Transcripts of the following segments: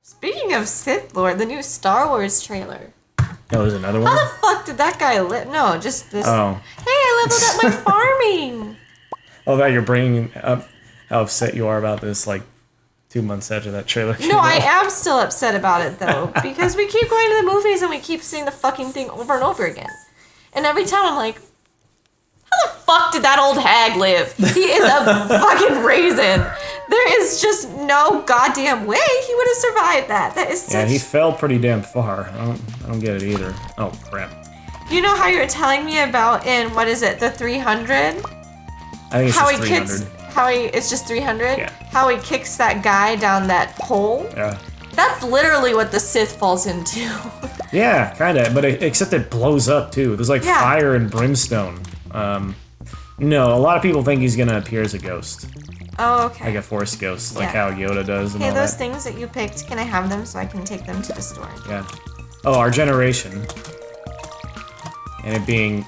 Speaking of Sith Lord, the new Star Wars trailer. Oh, there's another one? How the fuck did that guy live? No, just this. Oh. Hey, I leveled up my farming! Oh, that you're bringing up how upset you are about this, like, 2 months after that trailer came No, I out. am still upset about it, though. Because we keep going to the movies and we keep seeing the fucking thing over and over again. And every time I'm like, how the fuck did that old hag live? He is a fucking raisin. There is just no goddamn way he would have survived that. That is such... Yeah, he fell pretty damn far. I don't get it either. Oh, crap. You know how you were telling me about in, what is it, the 300? I think it's How just he 300. kicks... How he... It's just 300? Yeah. How he kicks that guy down that hole? Yeah. That's literally what the Sith falls into. Yeah, kind of, but except it blows up, too. There's, like, Yeah. fire and brimstone. No, a lot of people think he's gonna appear as a ghost. Oh, okay. Like a force ghost, like Yeah. how Yoda does and Hey, all those that. things that you picked, can I have them so I can take them to the store? Yeah. Oh, our generation. And it being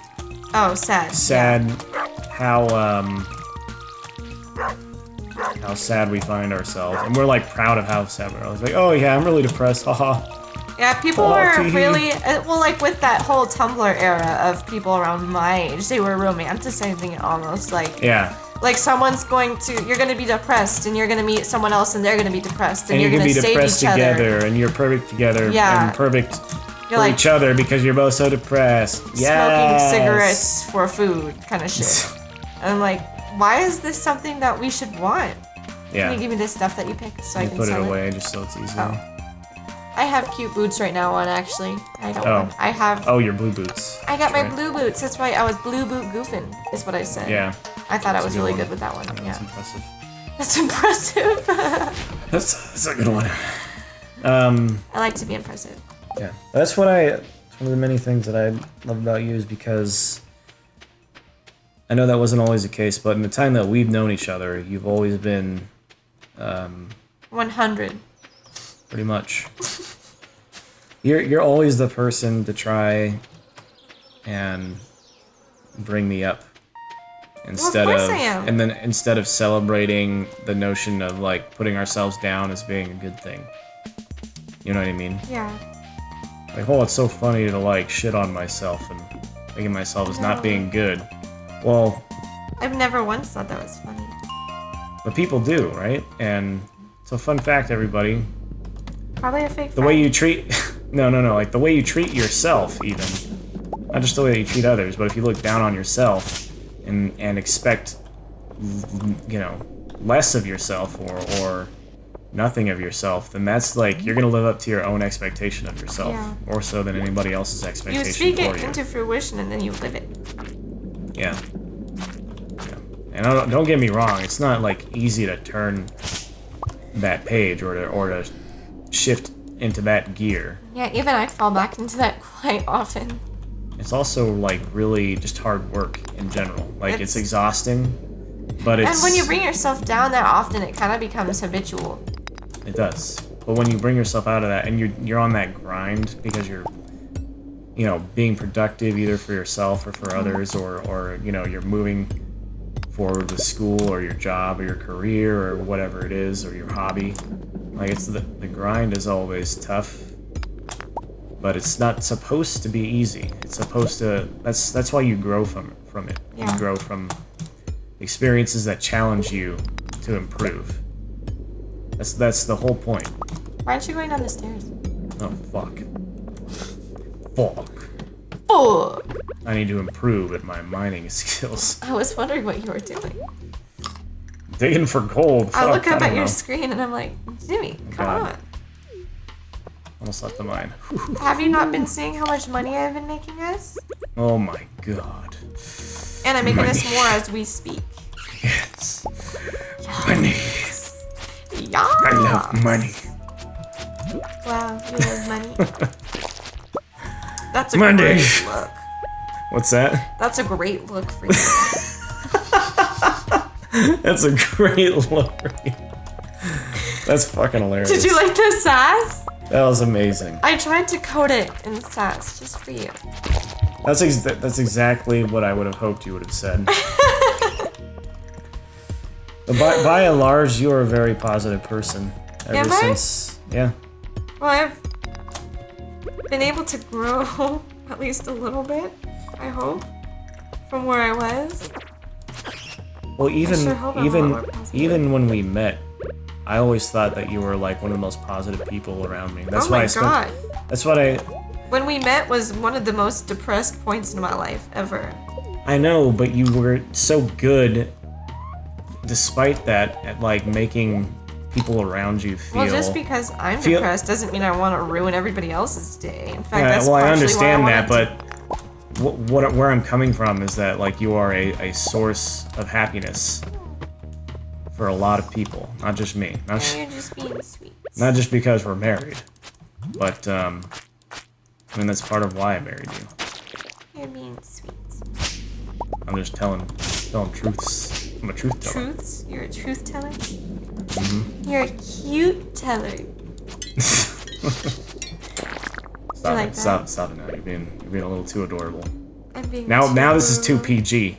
Oh, sad. sad how sad we find ourselves. And we're like proud of how sad we are. It's like, oh yeah, I'm really depressed, haha. Yeah, people Oh, were tee-hee. really... well, like with that whole Tumblr era of people around my age, they were romanticizing it almost. Like, Yeah. like someone's going to... You're going to be depressed, and you're going to meet someone else, and they're going to be depressed, and, And you're you going can to be save depressed each other. together, and you're perfect together, Yeah. and perfect You're for like each other because you're both so depressed. smoking Yes. cigarettes for food kind of shit. And I'm like, why is this something that we should want? Yeah. Can you give me this stuff that you picked so I You can put it sell away just so it's easier. Oh. I have cute boots right now on, actually. I don't Oh. want... I have... Oh, your blue boots. I got my Right. blue boots. That's why I was blue boot goofing, is what I said. Yeah. I thought I That's was a good really one. good with that one. That's Yeah. impressive. That's impressive. That's a good one. I like to be impressive. Yeah, that's what it's one of the many things that I love about you is because I know that wasn't always the case, but in the time that we've known each other, you've always been 100. pretty much. You're always the person to try and bring me up instead course I am. and then instead of celebrating the notion of like putting ourselves down as being a good thing. You know what I mean? Yeah. Like, oh, it's so funny to, like, shit on myself and thinking myself as not No. being good. Well, I've never once thought that was funny. but people do, right? And it's a fun fact, everybody. Probably a fake The way you treat... no, like, the way you treat yourself, even. Not just the way that you treat others, but if you look down on yourself and expect, you know, less of yourself or nothing of yourself, then that's like you're gonna live up to your own expectation of yourself, Yeah. more so than anybody else's You expectation speak for it you. into fruition and then you live it. Yeah. And don't get me wrong, it's not like easy to turn that page or to shift into that gear. Yeah, even I fall back into that quite often. It's also like really just hard work in general. Like it's It's- exhausting, but it's And when you bring yourself down that often, it kind of becomes habitual. It does. But when you bring yourself out of that and you're on that grind because you're, you know, being productive either for yourself or for others, or you know, you're moving forward with school or your job or your career or whatever it is, or your hobby. Like it's the grind is always tough, but it's not supposed to be easy. It's supposed to that's why you grow from it. Yeah. You grow from experiences that challenge you to improve. That's the whole point. Why aren't you going down the stairs? Oh, fuck. Fuck. Oh! I need to improve at my mining skills. I was wondering what you were doing. Digging for gold. I Fuck, look up don't at your know. screen and I'm like, Jimmy, come God. on. Almost left the mine. Have you not been seeing how much money I've been making us? Oh my god. And I'm making Money. us more as we speak. Yes. Money. Yeah. I love money. Wow, you love money. That's a Money. great look. What's that? That's a great look for you. That's a great look for you. That's fucking hilarious. Did you like the sass? That was amazing. I tried to code it in sass just for you. That's exactly what I would have hoped you would have said. But by and large, you're a very positive person. Ever Am I? since, yeah. Well, I've been able to grow at least a little bit, I hope, from where I was. Well, even sure hope I'm a lot more positive. even when we met, I always thought that you were like one of the most positive people around me. That's Oh why my I spent. god. That's what I. When we met was one of the most depressed points in my life ever. I know, but you were so good, despite that, at like making people around you feel. Well, just because I'm depressed doesn't mean I want to ruin everybody else's day. In fact, Yeah, that's well, I partially understand why I that, wanted but where I'm coming from is that like you are a source of happiness for a lot of people, not just me. to... You're just being sweet. Not just because we're married, but I mean that's part of why I married you. You're being sweet. I'm just telling truths. I'm a truth teller. Truths? You're a truth teller? Mm-hmm. You're a cute teller. Stop like it! that? Stop it now! You're being a little too adorable. I'm being Now this is too adorable. PG.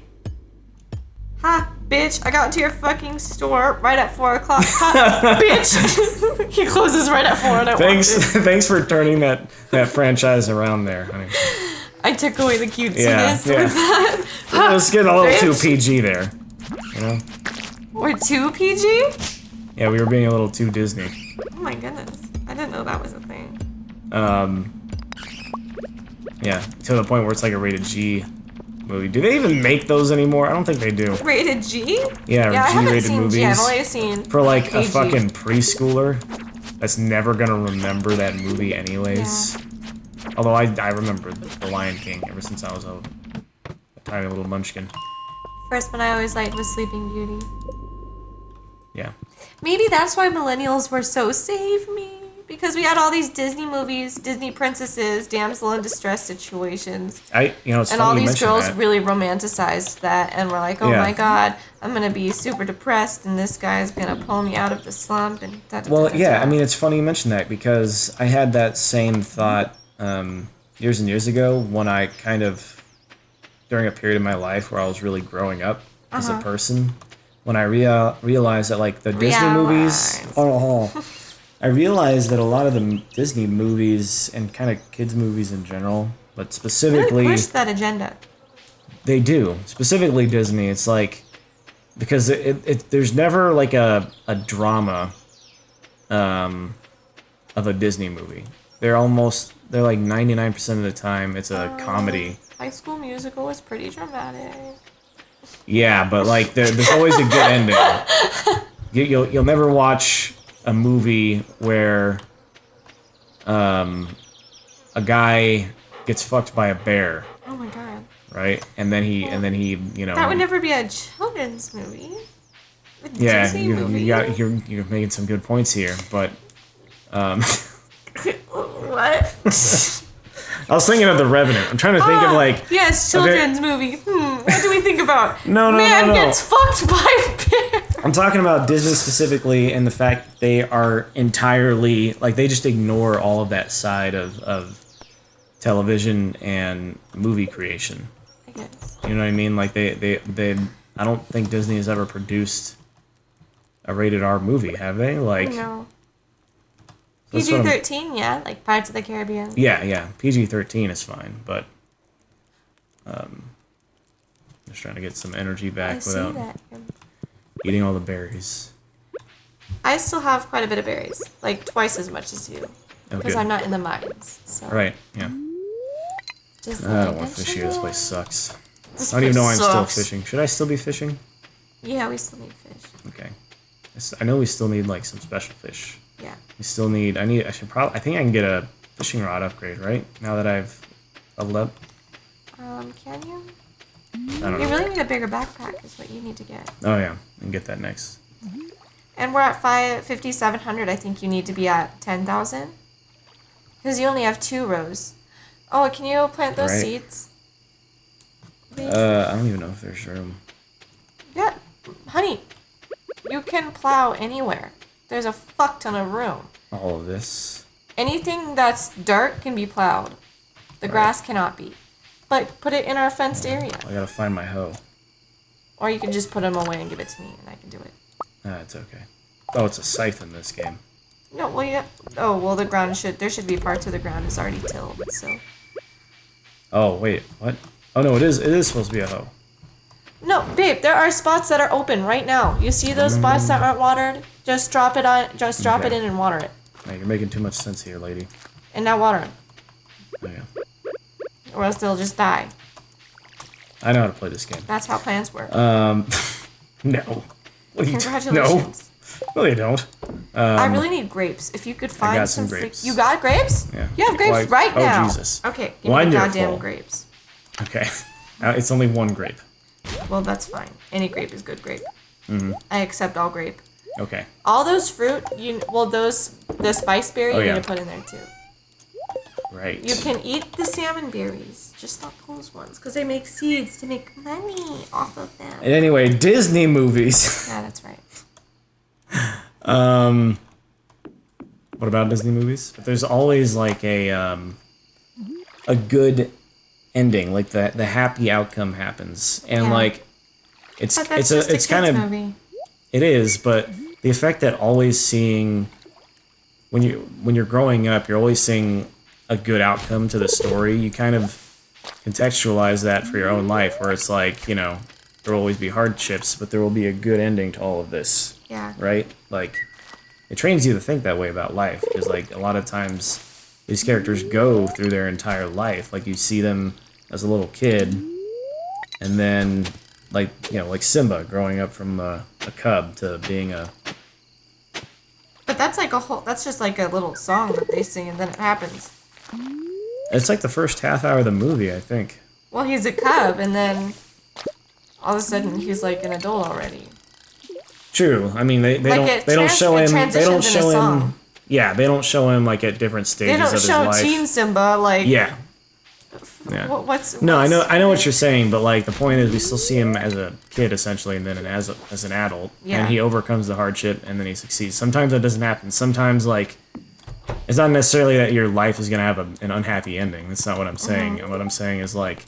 Ha, bitch! I got into your fucking store right at 4 o'clock. Ha, bitch! He closes right at 4 and I walked in. Thanks for turning that franchise around there, honey. I took away the cutesiness Yeah. with that. Let's get a little too Bitch. PG there. You know? We're too PG? Yeah, we were being a little too Disney. Oh my goodness. I didn't know that was a thing. Yeah, to the point where it's like a rated G movie. Do they even make those anymore? I don't think they do. Rated G? Yeah, I haven't G-rated seen movies. G. I've only seen For like a PG. fucking preschooler that's never gonna remember that movie anyways. Yeah. Although I remember The Lion King ever since I was a tiny little munchkin. First one I always liked was Sleeping Beauty. Yeah. Maybe that's why millennials were so save me. Because we had all these Disney movies, Disney princesses, damsel in distress situations. It's And funny all you these mention girls that. really romanticized that. And we're like, oh Yeah. my god, I'm going to be super depressed and this guy's going to pull me out of the slump. And Well, yeah, I mean, it's funny you mention that because I had that same thought years and years ago when I kind of, during a period of my life where I was really growing up as a person, when I realized that, like, the Disney movies... I realized that a lot of the Disney movies and kind of kids' movies in general, but specifically... Really push that agenda. They do. Specifically Disney, it's like... Because there's never, like, a drama of a Disney movie. They're like 99% of the time, it's a comedy. High School Musical was pretty dramatic. Yeah, but, like, there's always a good ending. You'll never watch a movie where a guy gets fucked by a bear, Oh my god. right? And then he That would never be a children's movie. A yeah, Disney movie. you're making some good points here, but What? I was thinking of The Revenant. I'm trying to think of like Yes, children's movie. What do we think about? No. Man gets fucked by a bear. I'm talking about Disney specifically and the fact that they are entirely like they just ignore all of that side of television and movie creation. I guess. You know what I mean? Like they I don't think Disney has ever produced a rated R movie, have they? Like No. that's what I'm- PG-13, yeah, like Pirates of the Caribbean. Yeah. PG-13 is fine, but just trying to get some energy back I see without that. eating all the berries. I still have quite a bit of berries, like twice as much as you, Oh, because good. I'm not in the mines. So Right, yeah. just I don't want to fish here. This place sucks. This I don't even know why I'm place still sucks. fishing. Should I still be fishing? Yeah, we still need fish. Okay. I know we still need like some special fish. Yeah. We still need. I think I can get a fishing rod upgrade, right? Now that I've leveled up. Can you? I don't You know. really need a bigger backpack is what you need to get. Oh yeah, I can get that next. And we're at 5,700. I think you need to be at 10,000. Because you only have 2 rows. Oh, can you plant those Right. seeds? Please? I don't even know if there's room. Yeah, honey. You can plow anywhere. There's a fuck ton of room. All of this. Anything that's dark can be plowed. The grass cannot be. But put it in our fenced area. I gotta find my hoe. Or you can just put them away and give it to me and I can do it. It's okay. Oh, it's a scythe in this game. No, well, yeah. Oh, well, the ground there should be parts where the ground is already tilled, so. Oh, wait, what? Oh, no, it is supposed to be a hoe. No, babe, there are spots that are open right now. You see those spots that aren't watered? Just drop it it in and water it. Now, you're making too much sense here, lady. And now water them. Oh, yeah. Or else they'll just die. I know how to play this game. That's how plants work. No. What are you Congratulations. No, they don't. I really need grapes. If you could find got some grapes. You got grapes? Yeah. You have grapes right now. Oh, Jesus. Okay, give me the Wonderful. goddamn grapes. Okay. It's only one grape. Well, that's fine. Any grape is good grape. Mm-hmm. I accept all grape. Okay. All those fruit, the spice berry, you yeah. need to put in there too. Right. You can eat the salmon berries, just not those ones, because they make seeds to make money off of them. Anyway, Disney movies. Yeah, that's right. What about Disney movies? But there's always like a good ending, like the happy outcome happens, and Yeah. like it's But that's it's just a kind of kid's movie. it is, but the effect that always seeing when you're growing up, you're always seeing a good outcome to the story. You kind of contextualize that for your own life, where it's like, there will always be hardships, but there will be a good ending to all of this. Yeah. Right? Like, it trains you to think that way about life, because like a lot of times these characters go through their entire life. Like, you see them as a little kid, and then like Simba growing up from a cub to being a. But that's just like a little song that they sing and then it happens. It's like the first half hour of the movie, I think. Well, he's a cub and then all of a sudden he's like an adult already. True. I mean, they Like don't show him. They don't transitions in a show him. song. Yeah, they don't show him like at different stages They of don't his show life. teen Simba like. Yeah. Yeah. What's No, I know what you're saying, but like the point is, we still see him as a kid essentially, and then as an adult, Yeah. and he overcomes the hardship, and then he succeeds. Sometimes that doesn't happen. Sometimes like it's not necessarily that your life is gonna have an unhappy ending. That's not what I'm saying. What I'm saying is like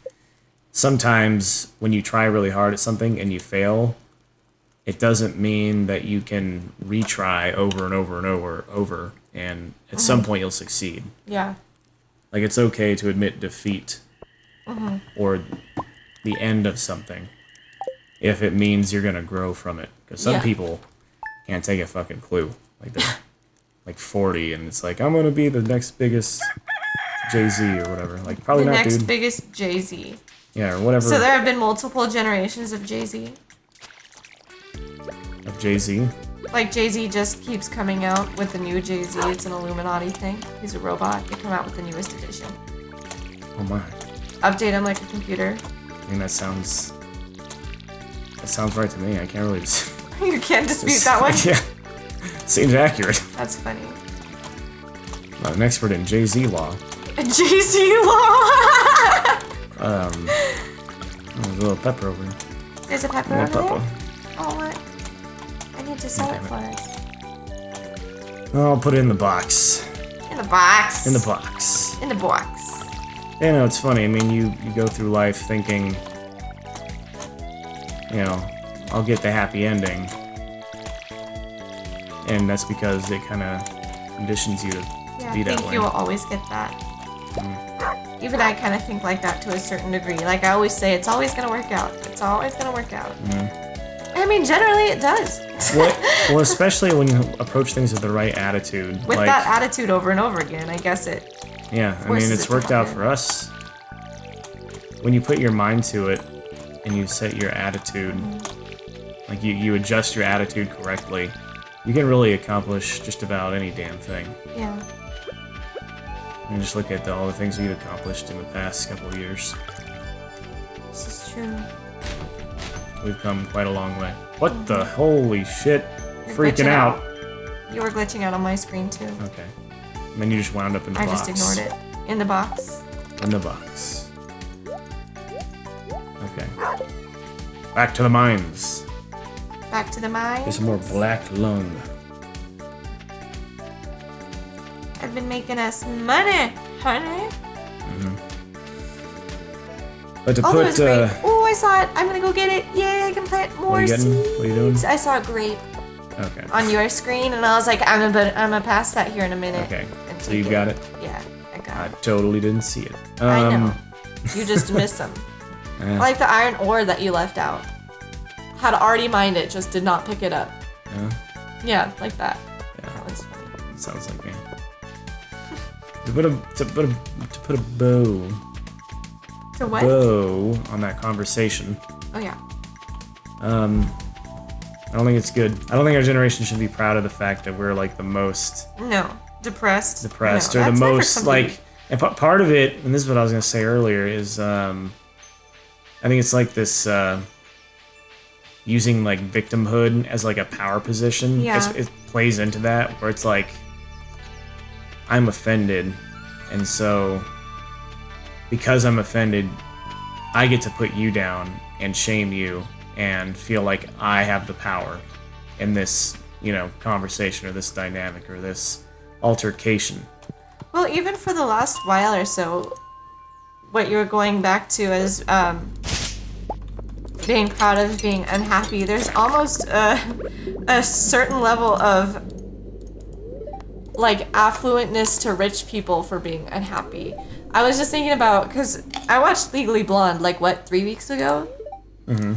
sometimes when you try really hard at something and you fail, it doesn't mean that you can retry over and over and over, and at some point you'll succeed. Yeah. Like, it's okay to admit defeat or the end of something if it means you're gonna grow from it. Because some people can't take a fucking clue. Like, they're like 40 and it's like, I'm gonna be the next biggest Jay-Z or whatever. Like, probably The not, next dude. biggest Jay-Z. Yeah, or whatever. So there have been multiple generations of Jay-Z. Of Jay-Z. Like Jay-Z just keeps coming out with the new Jay-Z. It's an Illuminati thing. He's a robot. They come out with the newest edition. Oh my. Update him like a computer. I mean, that sounds right to me. I can't really You can't dispute that one. Yeah. Seems accurate. That's funny. Not an expert in Jay-Z law. Jay-Z law! There's a little pepper over here. There's a pepper A over little there? pepper. Oh, what? I need to sell it for us. I'll put it in the box. In the box. In the box. In the box. Yeah, no, it's funny. I mean, you go through life thinking, I'll get the happy ending. And that's because it kind of conditions you to Yeah, be I that think way. you will always get that. Even I kind of think like that to a certain degree. Like I always say, it's always going to work out. It's always going to work out. I mean, generally it does. Well, especially when you approach things with the right attitude. With like, that attitude over and over again, I guess it. Yeah, I forces mean, it it's to worked out happen. for us. When you put your mind to it and you set your attitude, like you adjust your attitude correctly, you can really accomplish just about any damn thing. Yeah. And just look at all the things we've accomplished in the past couple of years. This is true. We've come quite a long way. What the holy shit? You're Freaking glitching out. You were glitching out on my screen too. Okay. And then you just wound up in the I box. just ignored it. In the box. In the box. Okay. Back to the mines. Back to the mine. Get some more black lung. I've been making us money, honey. But to Oh, put there's a grape. Oh, I saw it. I'm gonna go get it. Yay, I can plant more you getting? seeds. What are you doing? I saw a grape. Okay. on your screen, and I was like, I'm gonna pass that here in a minute. Okay. And So take you got it? Yeah, I got I it. totally didn't see it. I know. You just missed them. Like the iron ore that you left out. Had already mined it, just did not pick it up. Yeah, like that. Yeah. That was funny. Sounds like me. To put a bow. To what? Bow on that conversation. Oh yeah. I don't think it's good. I don't think our generation should be proud of the fact that we're like the most No. Depressed. or No, the that's not for most somebody. like. And part of it, and this is what I was gonna say earlier, is I think it's like this using like victimhood as like a power position. Yeah. It plays into that where it's like I'm offended, and so because I'm offended, I get to put you down and shame you and feel like I have the power in this, conversation or this dynamic or this altercation. Well, even for the last while or so, what you're going back to is being proud of being unhappy. There's almost a certain level of like affluentness to rich people for being unhappy. I was just thinking about, because I watched Legally Blonde, 3 weeks ago? Mm-hmm.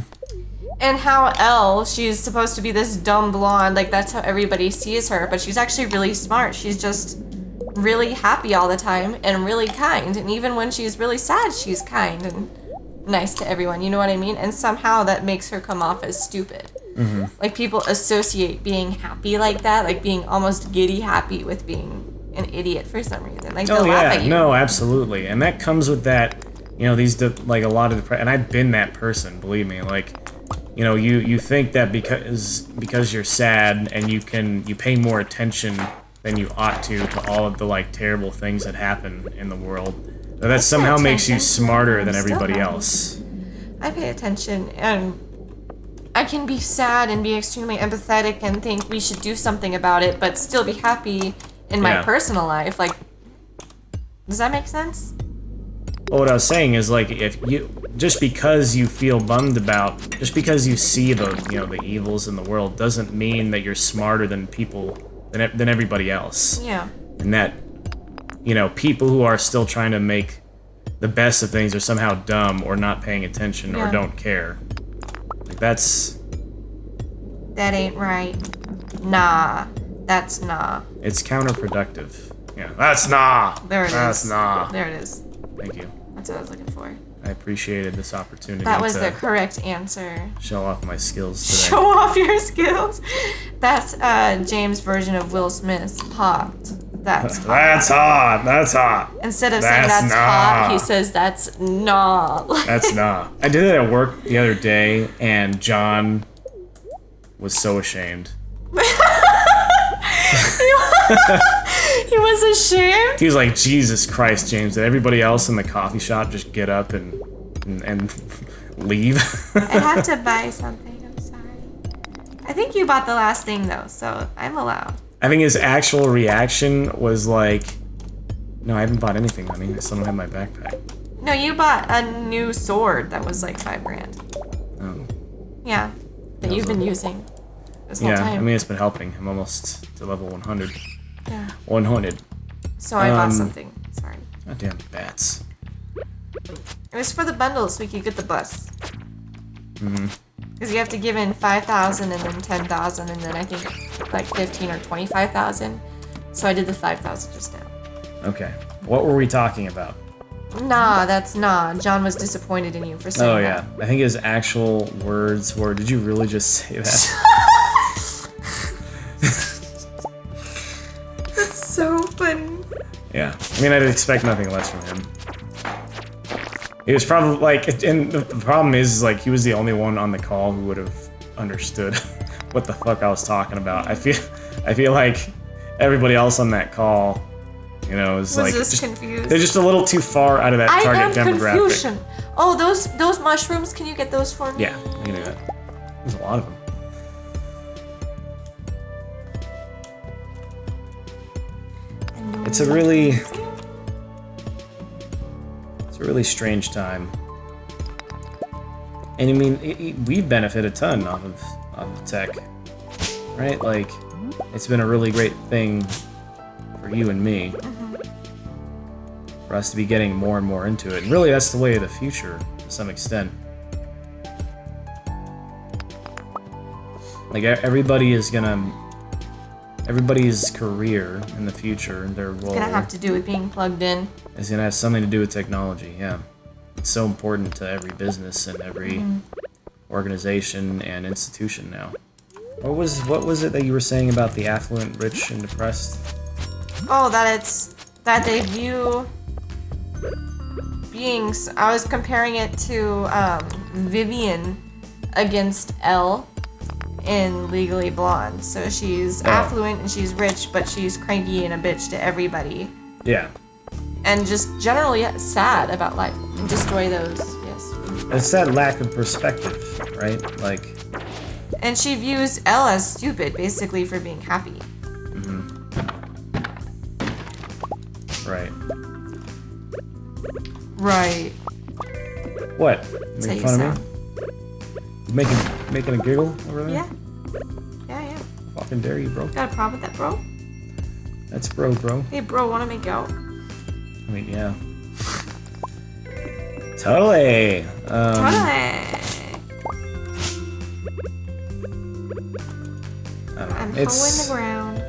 And how Elle, she's supposed to be this dumb blonde, that's how everybody sees her, but she's actually really smart. She's just really happy all the time and really kind. And even when she's really sad, she's kind and nice to everyone, you know what I mean? And somehow that makes her come off as stupid. Mm-hmm. Like, people associate being happy like that, like being almost giddy happy with being an idiot for some reason. Like, they'll laugh at you. No, absolutely. And that comes with that, a lot of and I've been that person, believe me. You think that because you're sad and you pay more attention than you ought to all of the terrible things that happen in the world, that somehow makes you smarter than everybody else. I pay attention, and I can be sad and be extremely empathetic and think we should do something about it, but still be happy in my personal life. Does that make sense? Well, what I was saying is, if you just because you feel bummed about, just because you see the evils in the world, doesn't mean that you're smarter than than everybody else. Yeah. And that, people who are still trying to make the best of things are somehow dumb or not paying attention or don't care. That ain't right. Nah. That's nah. It's counterproductive. Yeah, that's nah. There it is. That's nah. There it is. Thank you. That's what I was looking for. I appreciated this opportunity. That was to the correct answer. show off my skills today. Show off your skills. That's James' version of Will Smith's hot. That's hot. That's hot. That's hot. Instead of saying that's hot, he says that's nah. That's nah. I did it at work the other day, and John was so ashamed. He was ashamed? He was like, Jesus Christ, James, did everybody else in the coffee shop just get up and leave? I have to buy something, I'm sorry. I think you bought the last thing though, so I'm allowed. I think his actual reaction was like, no, I haven't bought anything, honey. I still don't have my backpack. No, you bought a new sword that was like $5,000. Oh. Yeah, that you've been using this whole time. I mean, it's been helping. I'm almost to level 100. Yeah. 100. So I bought something. Sorry. Goddamn bats. It was for the bundle so we could get the bus. Mm-hmm. Because you have to give in 5,000 and then 10,000 and then I think 15 or 25,000. So I did the 5,000 just now. Okay. What were we talking about? Nah, that's nah. John was disappointed in you for saying that. Oh, yeah. I think his actual words were, did you really just say that? That's so funny. Yeah. I mean, I'd expect nothing less from him. He was probably, and the problem is, he was the only one on the call who would have understood what the fuck I was talking about. I feel like everybody else on that call, is just confused. They're just a little too far out of that target demographic. Confusion. Oh, those mushrooms, can you get those for me? Yeah, I can do that. There's a lot of them. It's a really strange time. And I mean, we benefit a ton off of tech. right? Like, it's been a really great thing for you and me. For us to be getting more and more into it. And really, that's the way of the future, to some extent. Like, everybody's career in the future, their role... It's gonna have to do with being plugged in. Is gonna have something to do with technology, yeah. It's so important to every business and every organization and institution now. What was it that you were saying about the affluent, rich, and depressed? Oh, that they view beings. I was comparing it to Vivian against Elle in Legally Blonde. So she's affluent and she's rich, but she's cranky and a bitch to everybody. Yeah. And just generally sad about life. Destroy those, yes. It's that lack of perspective, right? Like... And she views Elle as stupid, basically, for being happy. Right. Right. What? That's Making how fun you of me? Making a giggle over there? Yeah. Yeah. Fucking dare you, bro. Got a problem with that, bro? That's bro. Hey, bro, wanna make out? I mean, yeah. Totally. Totally. I don't know. I'm It's hoeing the ground.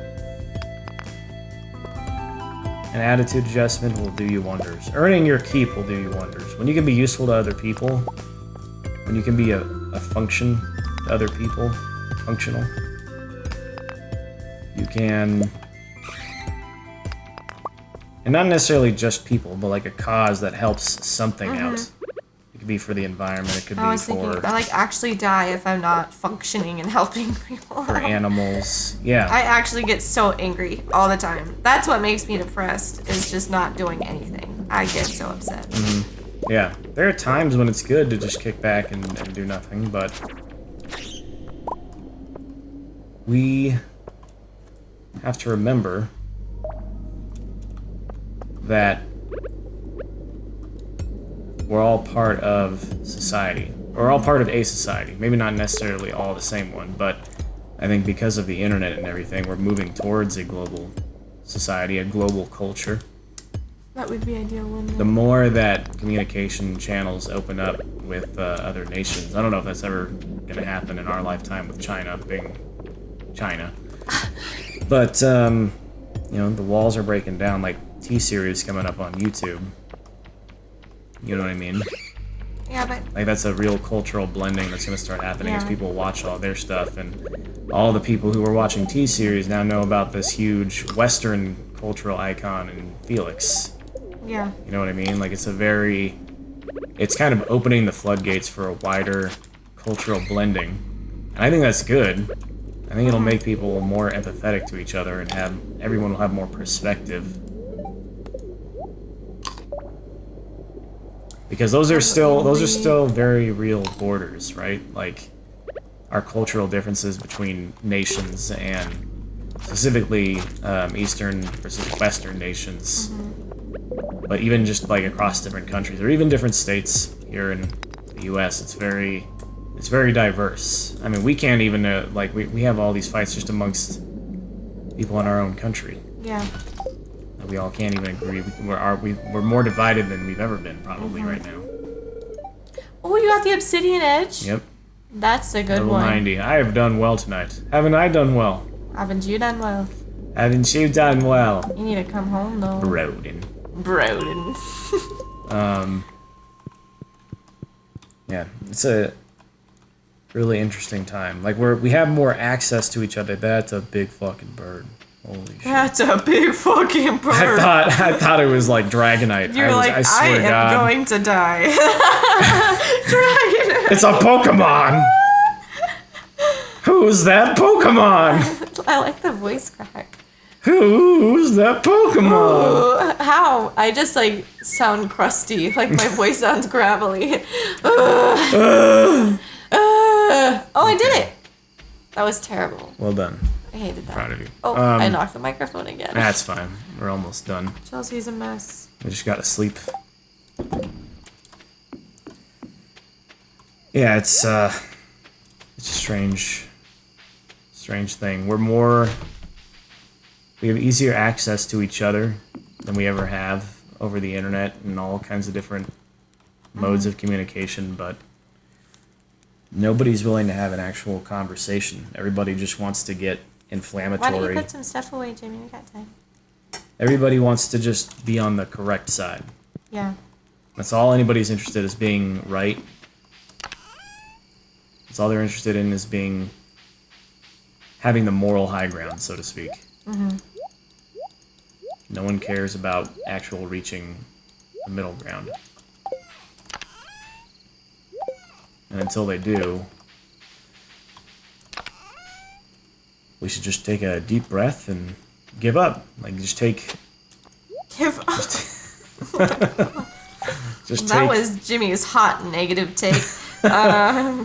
an attitude adjustment will do you wonders. Earning your keep will do you wonders. When you can be useful to other people, when you can be a function to other people, functional, you can, and not necessarily just people, but like a cause that helps something out. It could be for the environment. It could I be was thinking, for I like actually die if I'm not functioning and helping people. for animals. Yeah. I actually get so angry all the time. That's what makes me depressed, is just not doing anything. I get so upset. Yeah, there are times when it's good to just kick back and do nothing, but we have to remember that we're all part of society. We're all part of a society. Maybe not necessarily all the same one, but I think because of the internet and everything, we're moving towards a global society, a global culture. That would be ideal, wouldn't it? The more that communication channels open up with other nations, I don't know if that's ever going to happen in our lifetime with China being China, but you know, the walls are breaking down, like T-Series coming up on YouTube. You know what I mean? Yeah, but Like, that's a real cultural blending that's going to start happening as people watch all their stuff, and all the people who were watching T-Series now know about this huge Western cultural icon in Felix. yeah. You know what I mean? Like, it's kind of opening the floodgates for a wider cultural blending. And I think that's good. I think it'll make people more empathetic to each other, and everyone will have more perspective. Because those are still very real borders, right? Like, our cultural differences between nations, and specifically Eastern versus Western nations. But even just like across different countries, or even different states here in the U.S., it's very diverse. I mean, we can't even like we have all these fights just amongst people in our own country. Yeah. We all can't even agree. We're more divided than we've ever been, probably, right now. Oh, you got the Obsidian Edge? Yep. That's a good Level one. 90. I have done well tonight. Haven't I done well? Haven't you done well? Haven't you done well? You need to come home, though. Broden. Yeah, it's a really interesting time. Like, we have more access to each other. That's a big fucking bird. Holy shit. That's a big fucking bird. I thought it was like Dragonite. You're I swear to am God. going to die. Dragonite. It's a Pokemon! Who's that Pokemon? I like the voice crack. Who's that Pokemon? Ooh, how? I just like sound crusty. Like my voice sounds gravelly. Oh, I did it. That was terrible. Well done. I hated that. Proud of you. Oh, I knocked the microphone again. That's fine. We're almost done. Chelsea's a mess. We just gotta sleep. Yeah, it's a strange strange thing. We have easier access to each other than we ever have over the internet and all kinds of different modes of communication, but nobody's willing to have an actual conversation. Everybody just wants to get inflammatory. Why don't you put some stuff away, Jimmy? We got time. Everybody wants to just be on the correct side. Yeah. That's all anybody's interested in, is being right. That's all they're interested in, is having the moral high ground, so to speak. No one cares about actual reaching the middle ground. And until they do, we should just take a deep breath and give up. Like, just take... Give up. Just That take... was Jimmy's hot negative take.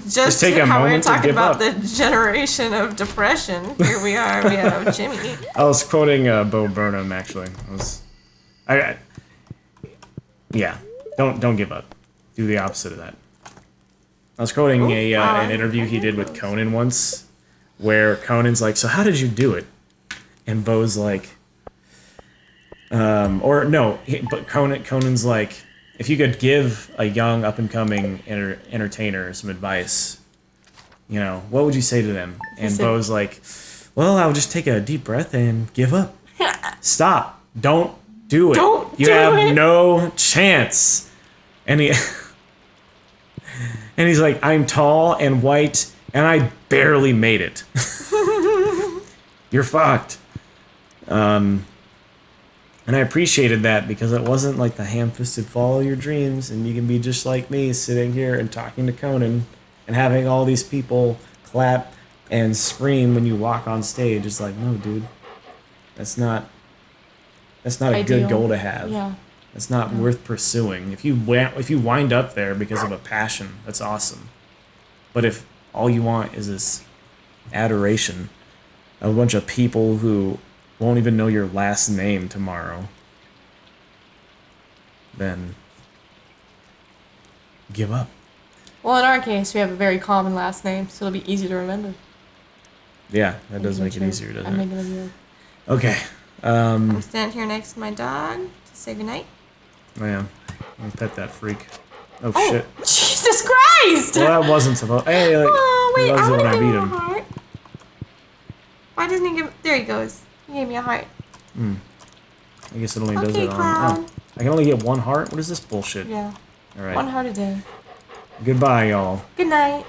Just take a how we were moment to talking give about up. the generation of depression. Here we are. We have Jimmy. I was quoting Bo Burnham, actually. Yeah, don't give up. Do the opposite of that. I was quoting an interview he did with Conan once, where Conan's like, "So how did you do it?" And Bo's like, but Conan's like, if you could give a young up-and-coming entertainer some advice, what would you say to them? And Bo's like, well, I would just take a deep breath and give up. Stop. Don't do it. You have no chance. And he's like, I'm tall and white, and I barely made it. You're fucked. And I appreciated that, because it wasn't like the ham-fisted follow your dreams and you can be just like me, sitting here and talking to Conan and having all these people clap and scream when you walk on stage. It's like, no, dude, that's not a good goal to have. Yeah. That's not worth pursuing. If you wind up there because of a passion, that's awesome. But if all you want is this adoration of a bunch of people who won't even know your last name tomorrow, then give up. Well, in our case, we have a very common last name, so it'll be easy to remember. Yeah, that does make it easier, doesn't I'm it? making it easier. Okay. I'm standing here next to my dog to say goodnight. I am. Let me pet that freak. Oh, Oh, shit. Jesus Christ! Well, that wasn't supposed... Hey, like, Oh, wait, he I loves it want when to I give beat him a him. heart. Why doesn't he give... There he goes. He gave me a heart. I guess it only does Okay, it on... clown. Oh, I can only get one heart? What is this bullshit? Yeah. All right. 1 heart a day. Goodbye, y'all. Good night.